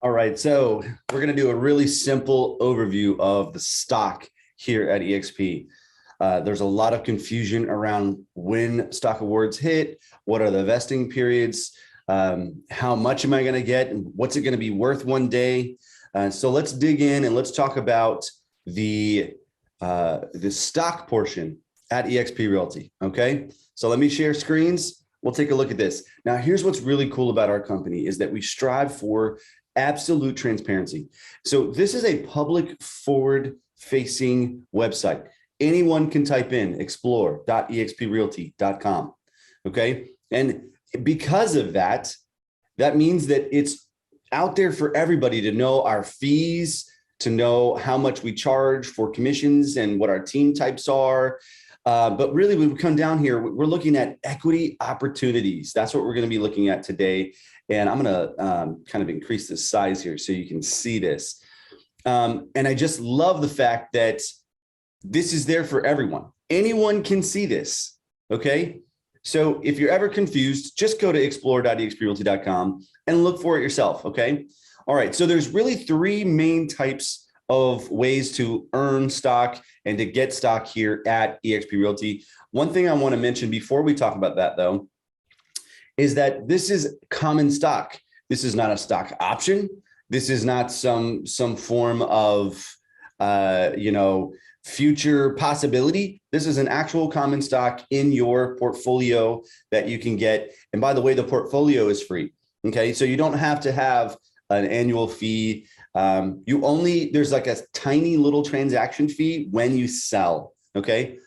All right, so we're going to do a really simple overview of the stock here at eXp. There's a lot of confusion around when stock awards hit, what are the vesting periods, how much am I going to get, and what's it going to be worth one day. So let's dig in and let's talk about the stock portion at eXp Realty. Okay, so let me share screens. We'll take a look at this. Now, here's what's really cool about our company is that we strive for absolute transparency. So this is a public forward-facing website. Anyone can type in explore.exprealty.com. Okay. And because of that, that means that it's out there for everybody to know our fees, to know how much we charge for commissions and what our team types are. But really, when we come down here, we're looking at equity opportunities. That's what we're going to be looking at today. And I'm going to kind of increase the size here so you can see this. And I just love the fact that this is there for everyone. Anyone can see this. Okay. So if you're ever confused, just go to explore.exprealty.com and look for it yourself. Okay. All right. So there's really three main types of ways to earn stock and to get stock here at eXp Realty. One thing I want to mention before we talk about that, though, is that this is common stock. This is not a stock option. This is not some form of, future possibility. This is an actual common stock in your portfolio that you can get. And by the way, the portfolio is free. Okay, so you don't have to have an annual fee. There's like a tiny little transaction fee when you sell. Okay,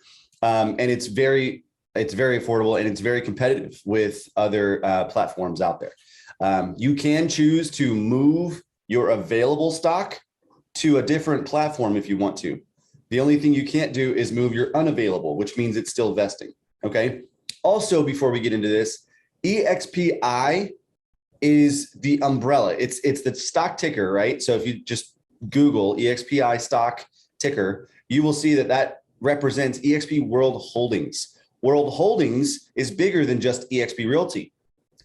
and it's very affordable and it's very competitive with other platforms out there. You can choose to move your available stock to a different platform if you want to. The only thing you can't do is move your unavailable, which means it's still vesting. Okay. Also, before we get into this, EXPI is the umbrella. It's the stock ticker, right? So if you just Google EXPI stock ticker, you will see that represents eXp World Holdings. World Holdings is bigger than just eXp Realty.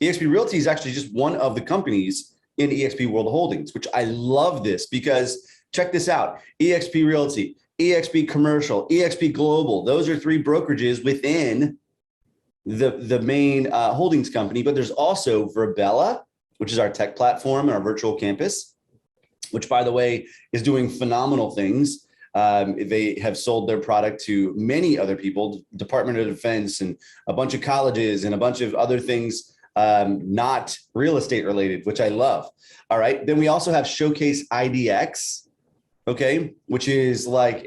eXp Realty is actually just one of the companies in eXp World Holdings, which I love this because check this out. eXp Realty, eXp Commercial, eXp Global. Those are three brokerages within the main holdings company, but there's also Virbela, which is our tech platform and our virtual campus, which, by the way, is doing phenomenal things. They have sold their product to many other people, Department of Defense and a bunch of colleges and a bunch of other things, not real estate related, which I love. All right. Then we also have Showcase IDX, okay, which is like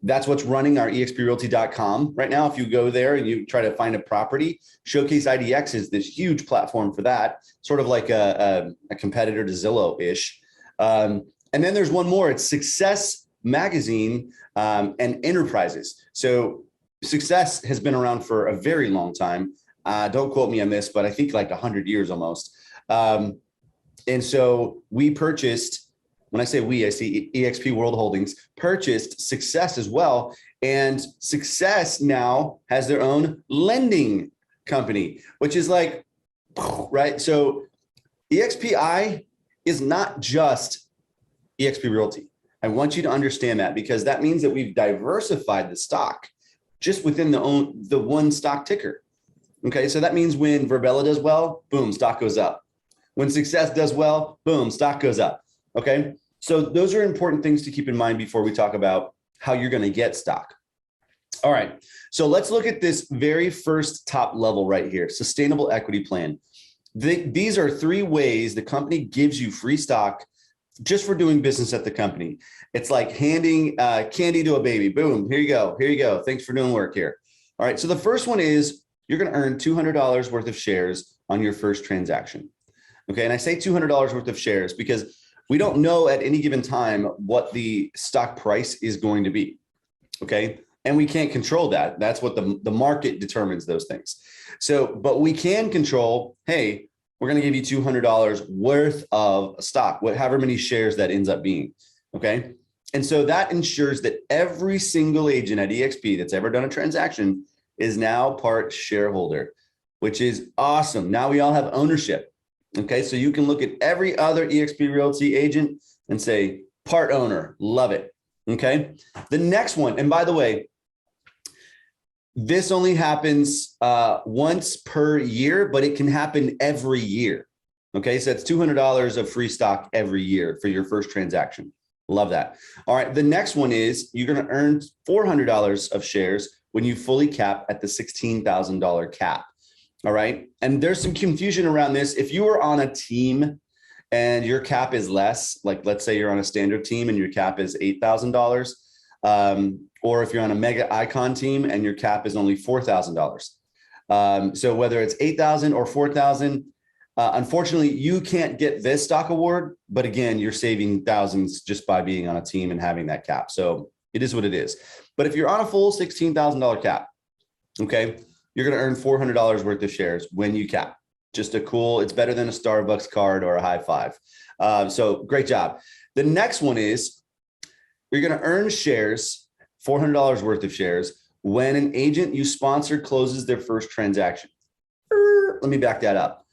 that's what's running our exprealty.com right now. If you go there and you try to find a property, Showcase IDX is this huge platform for that, sort of like a competitor to Zillow-ish. And then there's one more. It's Success Magazine and Enterprises. So Success has been around for a very long time. Don't quote me on this, but I think like 100 years almost. And so we purchased, when I say we, I see eXp World Holdings purchased Success as well. And Success now has their own lending company, which is like, right? So EXPI is not just eXp Realty. I want you to understand that because that means that we've diversified the stock just within the one stock ticker. Okay, so that means when Virbela does well, boom, stock goes up. When Success does well, boom, stock goes up. Okay, so those are important things to keep in mind before we talk about how you're going to get stock. All right, so let's look at this very first top level right here, sustainable equity plan. These are three ways the company gives you free stock just for doing business at the company. It's like handing candy to a baby. Boom, here you go. Here you go. Thanks for doing work here. All right, so the first one is you're going to earn $200 worth of shares on your first transaction. Okay, and I say $200 worth of shares because we don't know at any given time what the stock price is going to be. Okay, and we can't control that. That's what the market determines those things. So, but we can control, hey, we're going to give you $200 worth of stock, however many shares that ends up being. Okay, and so that ensures that every single agent at eXp that's ever done a transaction is now part shareholder, which is awesome. Now we all have ownership. Okay, so you can look at every other eXp Realty agent and say, part owner, love it. Okay, the next one, and by the way, this only happens once per year, but it can happen every year. Okay, so that's $200 of free stock every year for your first transaction. Love that. All right, the next one is you're going to earn $400 of shares when you fully cap at the $16,000 cap. All right, and there's some confusion around this. If you are on a team and your cap is less, like let's say you're on a standard team and your cap is $8,000, or if you're on a mega icon team and your cap is only $4,000. So whether it's 8,000 or 4,000, unfortunately, you can't get this stock award, but again, you're saving thousands just by being on a team and having that cap. So it is what it is. But if you're on a full $16,000 cap, okay, you're going to earn $400 worth of shares when you cap. Just a cool, it's better than a Starbucks card or a high five. So great job. The next one is you're going to earn shares, $400 worth of shares, when an agent you sponsor closes their first transaction. Let me back that up.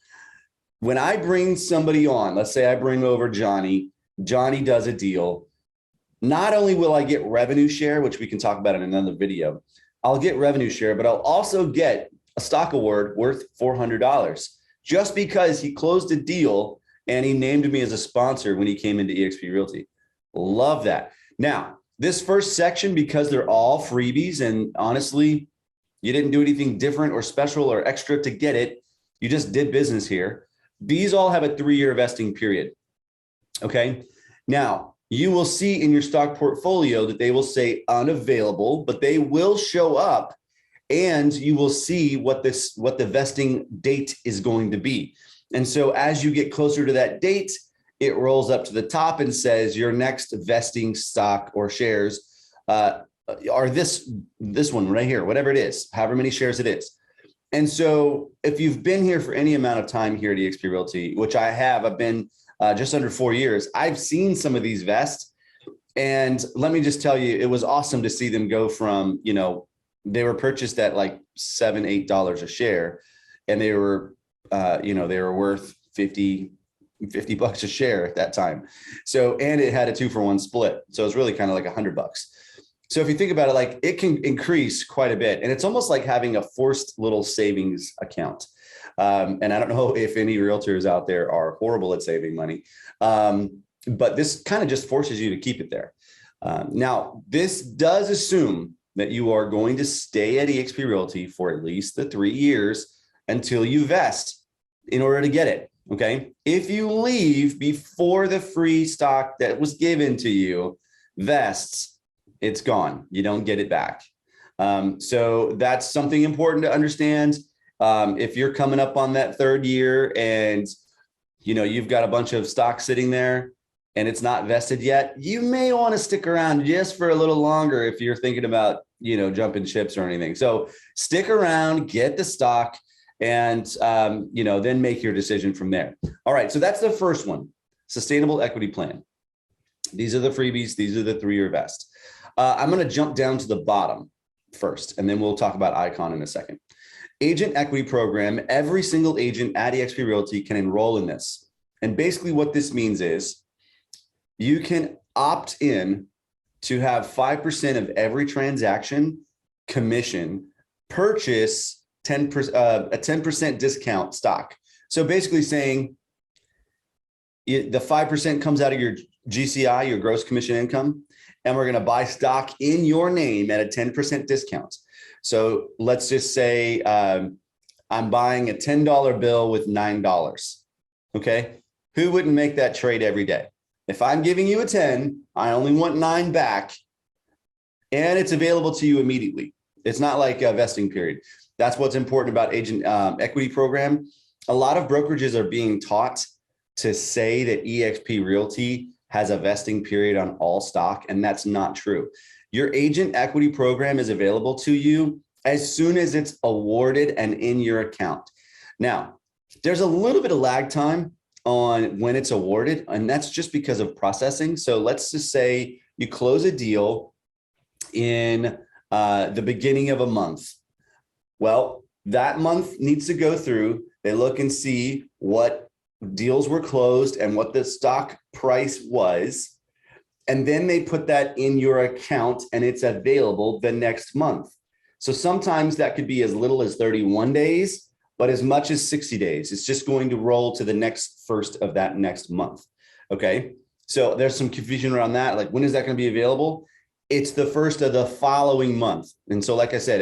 When I bring somebody on, let's say I bring over Johnny, Johnny does a deal. Not only will I get revenue share, which we can talk about in another video, I'll get revenue share, but I'll also get a stock award worth $400 just because he closed a deal and he named me as a sponsor when he came into eXp Realty. Love that. Now, this first section, because they're all freebies and honestly, you didn't do anything different or special or extra to get it. You just did business here. These all have a 3-year vesting period. Okay. Now, you will see in your stock portfolio that they will say unavailable, but they will show up and you will see what the vesting date is going to be. And so as you get closer to that date, it rolls up to the top and says your next vesting stock or shares are this one right here, whatever it is, however many shares it is. And so if you've been here for any amount of time here at eXp Realty, which I have, I've been just under 4 years, I've seen some of these vest. And let me just tell you, it was awesome to see them go from, you know, they were purchased at like $7, $8 a share. And they were, you know, they were worth 50 bucks a share at that time. So, and it had a 2-for-1 split. So it's really kind of like $100. So if you think about it, like it can increase quite a bit. And it's almost like having a forced little savings account. And I don't know if any realtors out there are horrible at saving money, but this kind of just forces you to keep it there. Now, this does assume that you are going to stay at eXp Realty for at least the 3 years until you vest in order to get it. Okay. If you leave before the free stock that was given to you vests, it's gone. You don't get it back. So that's something important to understand. If you're coming up on that 3rd year and you know you've got a bunch of stock sitting there and it's not vested yet, you may want to stick around just for a little longer if you're thinking about, you know, jumping ships or anything. So stick around, get the stock, and you know, then make your decision from there. All right, so that's the first one, sustainable equity plan. These are the freebies. These are the 3-year vest. I'm going to jump down to the bottom first, and then we'll talk about Icon in a second. Agent equity program. Every single agent at eXp Realty can enroll in this. And basically what this means is you can opt in to have 5% of every transaction commission purchase a 10% discount stock. So basically saying the 5% comes out of your GCI, your gross commission income, and we're going to buy stock in your name at a 10% discount. So let's just say I'm buying a $10 bill with $9. Okay. Who wouldn't make that trade every day? If I'm giving you a 10, I only want 9 back, and it's available to you immediately. It's not like a vesting period. That's what's important about agent equity program. A lot of brokerages are being taught to say that eXp Realty has a vesting period on all stock, and that's not true. Your agent equity program is available to you as soon as it's awarded and in your account. Now, there's a little bit of lag time on when it's awarded, and that's just because of processing. So let's just say you close a deal in the beginning of a month. Well, that month needs to go through. They look and see what deals were closed and what the stock price was. And then they put that in your account and it's available the next month. So sometimes that could be as little as 31 days, but as much as 60 days. It's just going to roll to the next first of that next month. Okay. So there's some confusion around that. Like, when is that going to be available? It's the first of the following month. And so, like I said,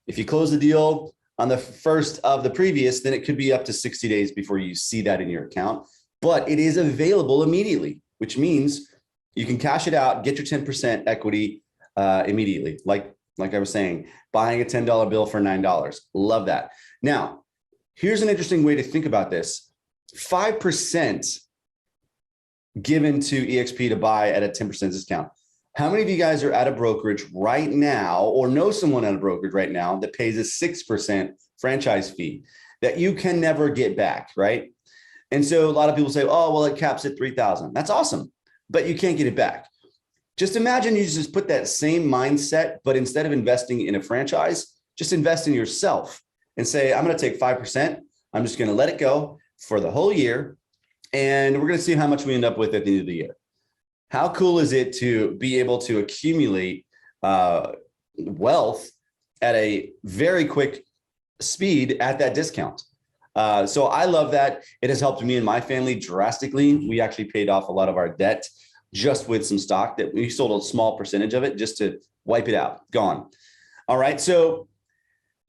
if you close the deal on the first of the previous, then it could be up to 60 days before you see that in your account, but it is available immediately, which means you can cash it out, get your 10% equity immediately. Like I was saying, buying a $10 bill for $9. Love that. Now, here's an interesting way to think about this. 5% given to EXP to buy at a 10% discount. How many of you guys are at a brokerage right now or know someone at a brokerage right now that pays a 6% franchise fee that you can never get back, right? And so a lot of people say, oh, well, it caps at 3,000. That's awesome, but you can't get it back. Just imagine you just put that same mindset, but instead of investing in a franchise, just invest in yourself and say, I'm going to take 5%. I'm just going to let it go for the whole year. And we're going to see how much we end up with at the end of the year. How cool is it to be able to accumulate wealth at a very quick speed at that discount? So I love that. It has helped me and my family drastically. We actually paid off a lot of our debt just with some stock that we sold a small percentage of it just to wipe it out. Gone. All right. So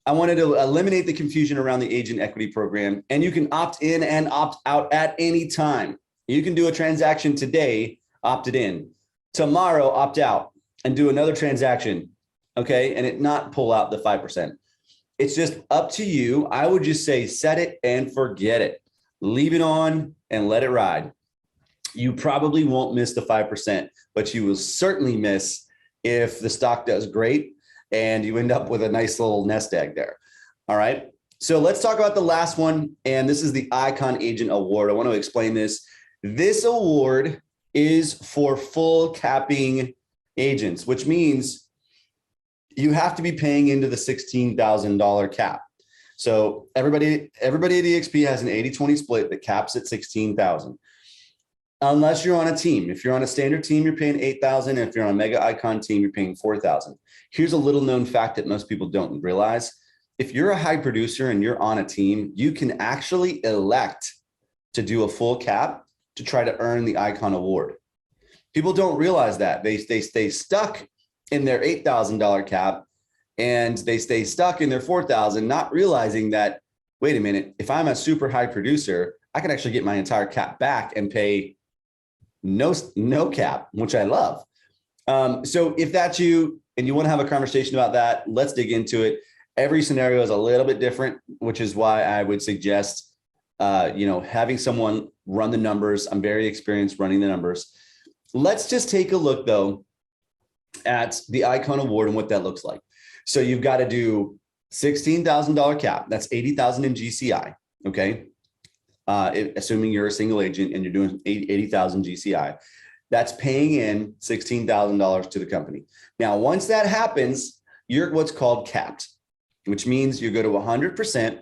I wanted to eliminate the confusion around the agent equity program, and you can opt in and opt out at any time. You can do a transaction today, opt it in, tomorrow, opt out and do another transaction. Okay. And it not pull out the 5%. It's just up to you. I would just say, set it and forget it. Leave it on and let it ride. You probably won't miss the 5%, but you will certainly miss if the stock does great and you end up with a nice little nest egg there. All right. So let's talk about the last one. And this is the Icon Agent Award. I want to explain this. This award is for full capping agents, which means you have to be paying into the $16,000 cap. So everybody at eXp has an 80-20 split that caps at 16,000. Unless you're on a team. If you're on a standard team, you're paying 8,000. And if you're on a mega icon team, you're paying 4,000. Here's a little known fact that most people don't realize. If you're a high producer and you're on a team, you can actually elect to do a full cap to try to earn the icon award. People don't realize that. They stay stuck in their $8,000 cap and they stay stuck in their 4,000, not realizing that, wait a minute, if I'm a super high producer, I can actually get my entire cap back and pay no cap, which I love. So if that's you and you want to have a conversation about that, let's dig into it. Every scenario is a little bit different, which is why I would suggest, having someone run the numbers. I'm very experienced running the numbers. Let's just take a look though at the Icon Award and what that looks like. So you've got to do $16,000 cap. That's 80,000 in GCI. Okay. Assuming you're a single agent and you're doing 80,000 GCI, that's paying in $16,000 to the company. Now, once that happens, you're what's called capped, which means you go to 100%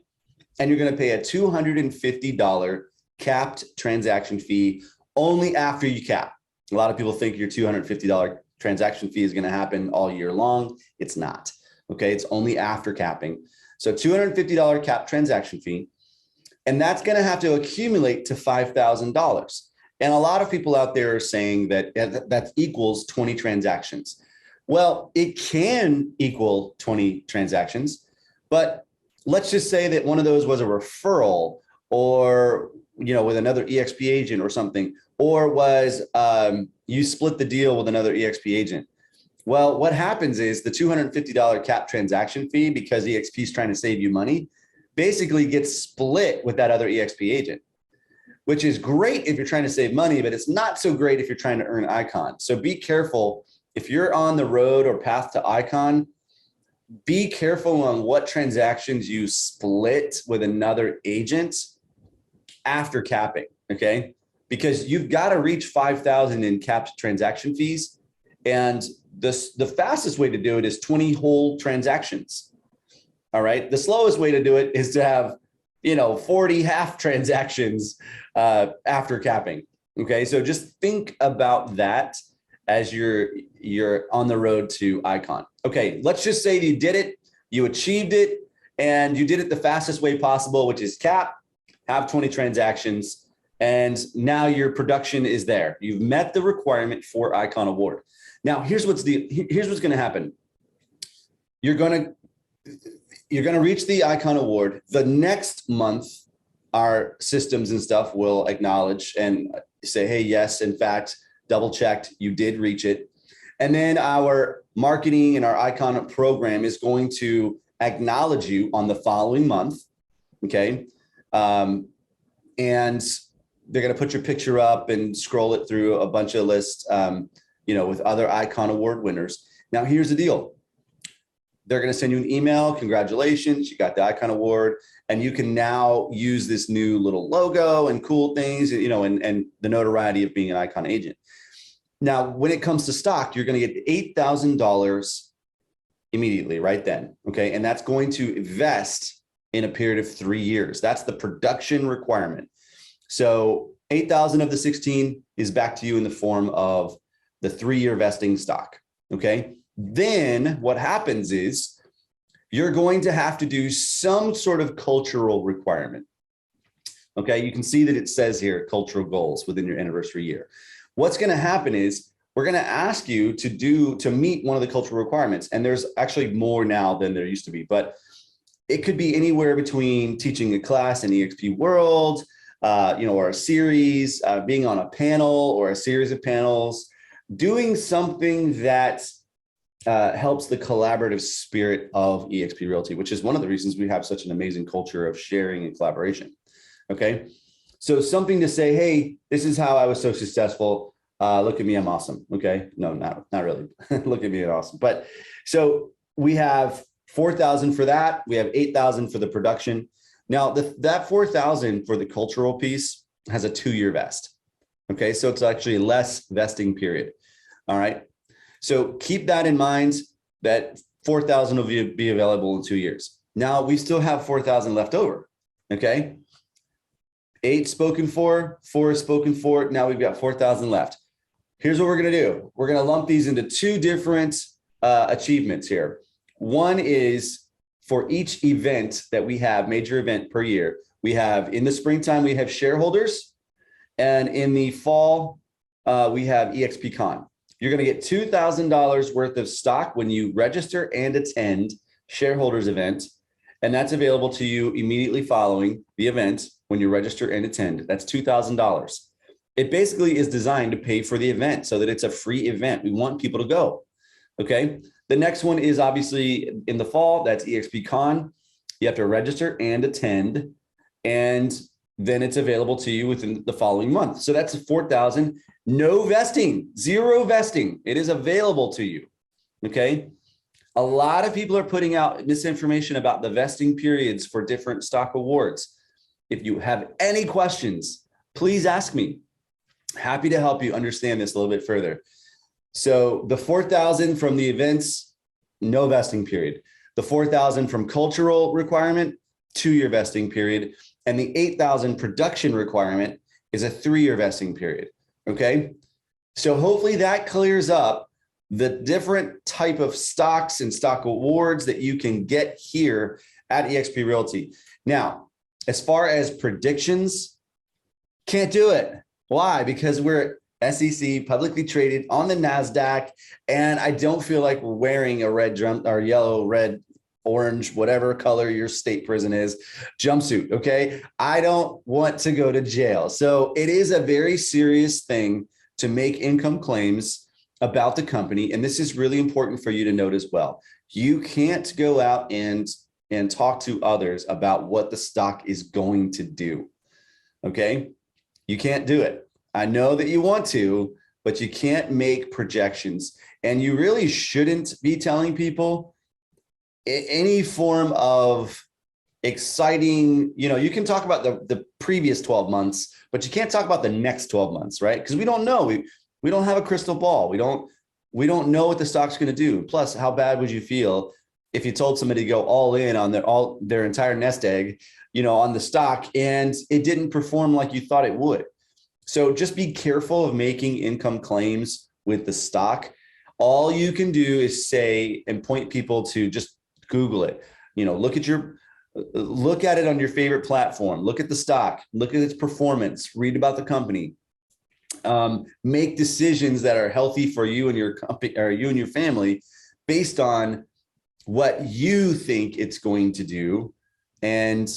and you're going to pay a $250 capped transaction fee only after you cap. A lot of people think your $250 transaction fee is going to happen all year long. It's not. Okay. It's only after capping. So $250 cap transaction fee. And that's going to have to accumulate to $5,000. And a lot of people out there are saying that that equals 20 transactions. Well, it can equal 20 transactions, but let's just say that one of those was a referral or, with another eXp agent or something, or was you split the deal with another eXp agent. Well, what happens is the $250 cap transaction fee, because eXp is trying to save you money, basically gets split with that other eXp agent, which is great if you're trying to save money, but it's not so great if you're trying to earn icon. So be careful. If you're on the road or path to icon, be careful on what transactions you split with another agent after capping, okay? Because you've got to reach 5,000 in capped transaction fees. And the fastest way to do it is 20 whole transactions. All right. The slowest way to do it is to have 40 half transactions after capping. Okay, so just think about that as you're on the road to icon. Okay, let's just say you did it, you achieved it, and you did it the fastest way possible, which is cap, have 20 transactions, and now your production is there. You've met the requirement for Icon Award. Now, here's what's going to happen. You're going to reach the Icon Award. The next month, our systems and stuff will acknowledge and say, hey, yes, in fact, double checked, you did reach it. And then our marketing and our Icon program is going to acknowledge you on the following month. Okay. And they're going to put your picture up and scroll it through a bunch of lists, with other Icon Award winners. Now, here's the deal. They're going to send you an email. Congratulations, you got the Icon Award. And you can now use this new little logo and cool things, and the notoriety of being an Icon agent. Now, when it comes to stock, you're going to get $8,000 immediately right then. Okay. And that's going to vest in a period of 3 years. That's the production requirement. So 8,000 of the 16 is back to you in the form of the 3-year vesting stock. Okay. Then what happens is you're going to have to do some sort of cultural requirement. Okay. You can see that it says here, cultural goals within your anniversary year. What's going to happen is we're going to ask you to meet one of the cultural requirements. And there's actually more now than there used to be, but it could be anywhere between teaching a class in eXp World, or a series, being on a panel or a series of panels, doing something that helps the collaborative spirit of eXp Realty, which is one of the reasons we have such an amazing culture of sharing and collaboration. Okay. So something to say, hey, this is how I was so successful. Look at me, I'm awesome. Okay. No, not really. Look at me, I'm awesome. But so we have 4,000 for that. We have 8,000 for the production. Now that 4,000 for the cultural piece has a 2-year vest. Okay. So it's actually less vesting period. All right. So keep that in mind, that 4,000 will be available in 2 years. Now we still have 4,000 left over. Okay. 8 spoken for, 4 spoken for. Now we've got 4,000 left. Here's what we're going to do. We're going to lump these into 2 different achievements here. One is for each event that we have, major event per year. We have in the springtime, we have shareholders, and in the fall, we have eXp Con. You're going to get $2,000 worth of stock when you register and attend shareholders event. And that's available to you immediately following the event when you register and attend. That's $2,000. It basically is designed to pay for the event so that it's a free event. We want people to go. Okay. The next one is obviously in the fall. That's eXp Con. You have to register and attend, and then it's available to you within the following month. So that's 4,000. No vesting, 0 vesting. It is available to you. Okay. A lot of people are putting out misinformation about the vesting periods for different stock awards. If you have any questions, please ask me. Happy to help you understand this a little bit further. So the 4,000 from the events, no vesting period. The 4,000 from cultural requirement, 2-year vesting period. And the 8,000 production requirement is a 3-year vesting period. Okay. So hopefully that clears up the different type of stocks and stock awards that you can get here at eXp Realty. Now, as far as predictions, can't do it. Why? Because we're SEC, publicly traded on the NASDAQ, and I don't feel like we're wearing a red drum or yellow, red, orange, whatever color your state prison is, jumpsuit. Okay. I don't want to go to jail. So it is a very serious thing to make income claims about the company. And this is really important for you to note as well. You can't go out and talk to others about what the stock is going to do. Okay. You can't do it. I know that you want to, but you can't make projections, and you really shouldn't be telling people any form of exciting, you can talk about the previous 12 months, but you can't talk about the next 12 months, right? Because we don't know. We don't have a crystal ball. We don't know what the stock's going to do. Plus, how bad would you feel if you told somebody to go all in on their entire nest egg, on the stock, and it didn't perform like you thought it would. So just be careful of making income claims with the stock. All you can do is say and point people to just Google it. Look at it on your favorite platform. Look at the stock. Look at its performance. Read about the company. Make decisions that are healthy for you and your company, or you and your family, based on what you think it's going to do, and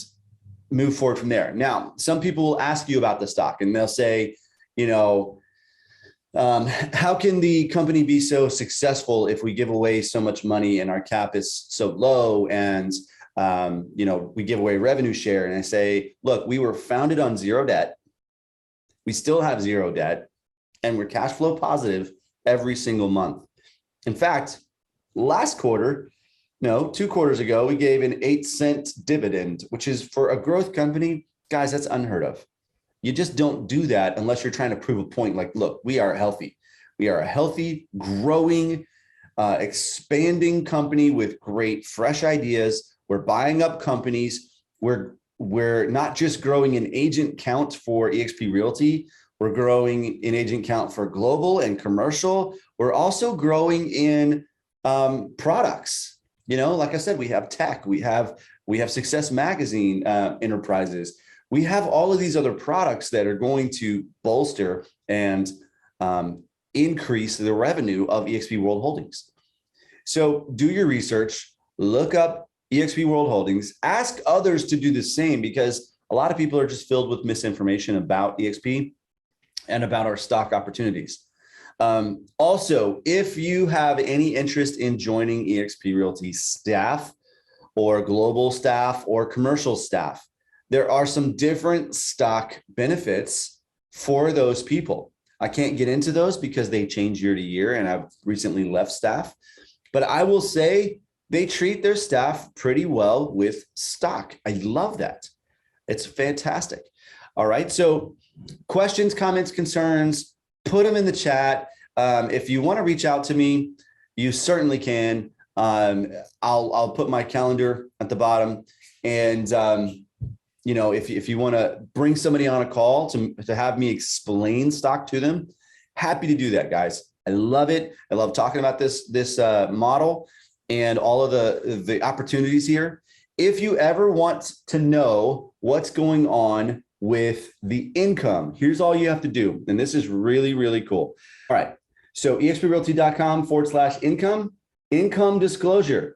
move forward from there. Now, some people will ask you about the stock and they'll say, how can the company be so successful if we give away so much money and our cap is so low, and we give away revenue share? And I say, look, we were founded on zero debt. We still have zero debt, and we're cash flow positive every single month. In fact, last quarter, 2 quarters ago, we gave an 8-cent dividend, which is, for a growth company, guys, that's unheard of. You just don't do that unless you're trying to prove a point. Like, look, we are healthy. We are a healthy, growing, expanding company with great, fresh ideas. We're buying up companies. We're not just growing an agent count for eXp Realty. We're growing an agent count for global and commercial. We're also growing in products. Like I said, we have tech, we have Success Magazine enterprises. We have all of these other products that are going to bolster and increase the revenue of eXp World Holdings. So do your research, look up eXp World Holdings, ask others to do the same, because a lot of people are just filled with misinformation about eXp and about our stock opportunities. Also, if you have any interest in joining eXp Realty staff, or global staff, or commercial staff, there are some different stock benefits for those people. I can't get into those because they change year to year, and I've recently left staff, but I will say they treat their staff pretty well with stock. I love that. It's fantastic. All right. So questions, comments, concerns, put them in the chat. If you want to reach out to me, you certainly can. I'll put my calendar at the bottom, and if you want to bring somebody on a call to have me explain stock to them, happy to do that, guys. I love it. I love talking about this model and all of the opportunities here. If you ever want to know what's going on with the income, here's all you have to do. And this is really, really cool. All right. So exprealty.com/income disclosure.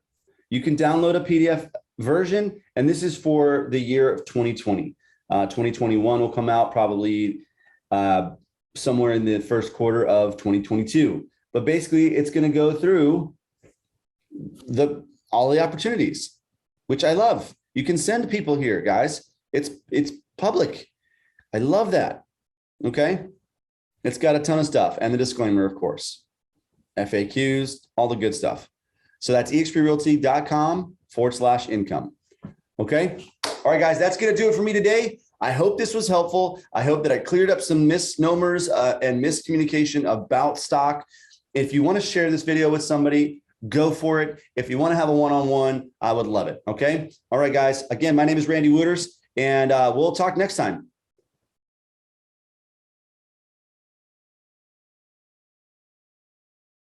You can download a PDF version, and this is for the year of 2020. 2021 will come out probably somewhere in the first quarter of 2022. But basically, it's going to go through all the opportunities, which I love. You can send people here, guys. It's public. I love that. Okay. It's got a ton of stuff, and the disclaimer, of course, FAQs, all the good stuff. So that's eXprealty.com/income. Okay. All right, guys, that's going to do it for me today. I hope this was helpful. I hope that I cleared up some misnomers and miscommunication about stock. If you want to share this video with somebody, go for it. If you want to have a one-on-one, I would love it. Okay. All right, guys. Again, my name is Randy Wouters, and we'll talk next time.